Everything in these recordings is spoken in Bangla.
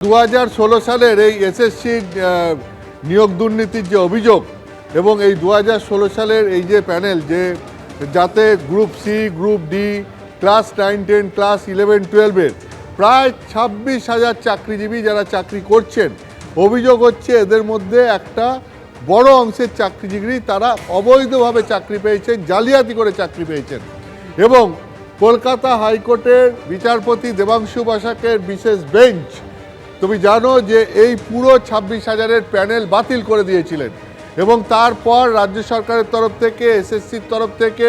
2016 সালের এই এসএসসি নিয়োগ দুর্নীতির যে অভিযোগ এবং এই 2016 সালের এই যে প্যানেল যে যাতে group C group D class 9, 10, class 11, 12-এর প্রায় 26,000 চাকরিজীবী যারা চাকরি করছেন, অভিযোগ হচ্ছে এদের মধ্যে একটা বড় অংশের চাকরিজীবী তারা অবৈধভাবে চাকরি পেয়েছেন, জালিয়াতি করে চাকরি পেয়েছেন। এবং কলকাতা হাইকোর্টের বিচারপতি দেবাংশু বসাকের বিশেষ বেঞ্চ তুমি জানো যে এই পুরো 26,000-এর প্যানেল বাতিল করে দিয়েছিলেন এবং তারপর রাজ্য সরকারের তরফ থেকে, এসএসসির তরফ থেকে,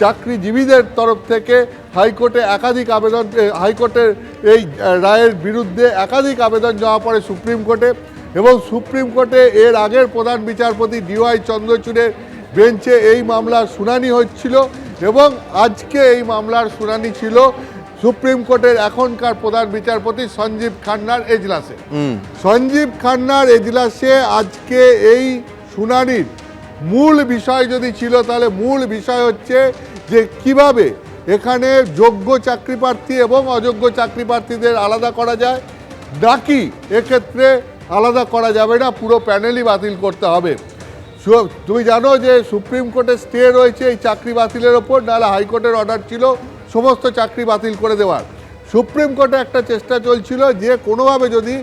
চাকরিজীবীদের তরফ থেকে হাইকোর্টে একাধিক আবেদন, হাইকোর্টের এই রায়ের বিরুদ্ধে একাধিক আবেদন জমা পড়ে সুপ্রিম কোর্টে এবং সুপ্রিম কোর্টে এর আগের প্রধান বিচারপতি ডিওয়াই চন্দ্রচূড়ের বেঞ্চে এই মামলার শুনানি হচ্ছিল এবং আজকে এই মামলার শুনানি ছিল সুপ্রিম কোর্টের এখনকার প্রধান বিচারপতি সঞ্জীব খান্নার এজলাসে। সঞ্জীব খান্নার এজলাসে আজকে এই শুনানির মূল বিষয় যদি ছিল তাহলে মূল বিষয় হচ্ছে যে কিভাবে এখানে যোগ্য চাকরি প্রার্থী এবং অযোগ্য চাকরি প্রার্থীদের আলাদা করা যায়, নাকি এক্ষেত্রে আলাদা করা যাবে না, পুরো প্যানেলই বাতিল করতে হবে। তুমি জানো যে সুপ্রিম কোর্টের স্টে রয়েছে এই চাকরি বাতিলের ওপর, নাহলে হাইকোর্টের অর্ডার ছিল সমস্ত চাকরি বাতিল করে দেওয়ার। সুপ্রিম কোর্টে একটা চেষ্টা চলছিল যে কোনোভাবে যদি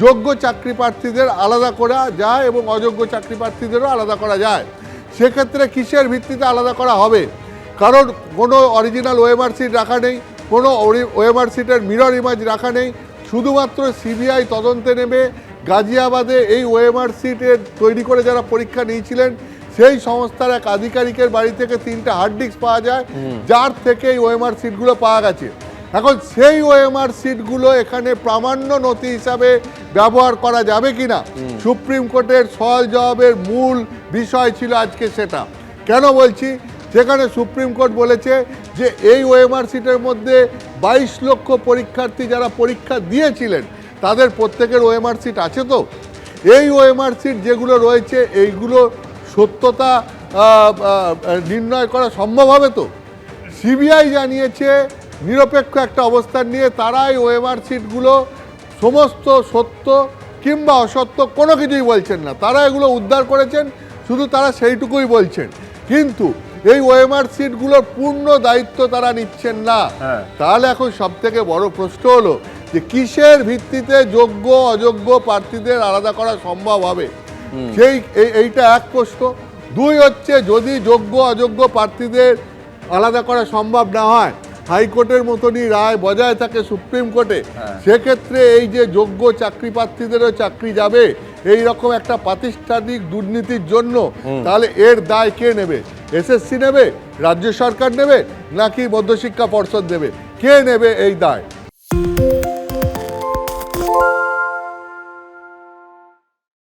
যোগ্য চাকরি প্রার্থীদের আলাদা করা যায় এবং অযোগ্য চাকরি প্রার্থীদেরও আলাদা করা যায়, সেক্ষেত্রে কিসের ভিত্তিতে আলাদা করা হবে? কারণ কোনো অরিজিনাল ওএমআর সিট রাখা নেই, কোনো ওএমআর সিটের মিরর ইমেজ রাখা নেই, শুধুমাত্র সিবিআই তদন্তে নেমে গাজিয়াবাদে এই ওএমআর সিটের তৈরি করে যারা পরীক্ষা নিয়েছিলেন সেই সংস্থার এক আধিকারিকের বাড়ি থেকে 3টা হার্ড ডিস্ক পাওয়া যায়, যার থেকে এই ওএমআর সিটগুলো পাওয়া গেছে। এখন সেই ওএমআর সিটগুলো এখানে প্রামাণ্য নথি হিসাবে ব্যবহার করা যাবে কিনা সুপ্রিম কোর্টের সওয়াল জবাবের মূল বিষয় ছিল আজকে সেটা। কেন বলছি? সেখানে সুপ্রিম কোর্ট বলেছে যে এই ওএমআর সিটের মধ্যে 22 লক্ষ পরীক্ষার্থী যারা পরীক্ষা দিয়েছিলেন তাদের প্রত্যেকের ওএমআর সিট আছে তো? এই ওএমআর সিট যেগুলো রয়েছে এইগুলো সত্যতা নির্ণয় করা সম্ভব হবে তো? সিবিআই জানিয়েছে নিরপেক্ষ একটা অবস্থান নিয়ে তারা এই ওএমআর সিটগুলো সমস্ত সত্য কিংবা অসত্য কোনো কিছুই বলছেন না, তারা এগুলো উদ্ধার করেছেন, শুধু তারা সেইটুকুই বলছেন। কিন্তু এই ওএমআর সিটগুলোর পূর্ণ দায়িত্ব তারা নিচ্ছেন না। তাহলে এখন সব থেকে বড় প্রশ্ন হলো যে কিসের ভিত্তিতে যোগ্য অযোগ্য প্রার্থীদের আলাদা করা সম্ভব হবে? এইটা এক প্রশ্ন। দুই হচ্ছে, যদি যোগ্য অযোগ্য প্রার্থীদের আলাদা করা সম্ভব না হয়, হাইকোর্টের মতনই রায় বজায় থাকে সুপ্রিম কোর্টে, সেক্ষেত্রে এই যে যোগ্য চাকরি প্রার্থীদেরও চাকরি যাবে এই রকম একটা প্রাতিষ্ঠানিক দুর্নীতির জন্য, তাহলে এর দায় কে নেবে? এসএসসি নেবে, রাজ্য সরকার নেবে, নাকি মধ্যশিক্ষা পর্ষদ নেবে? কে নেবে এই দায়?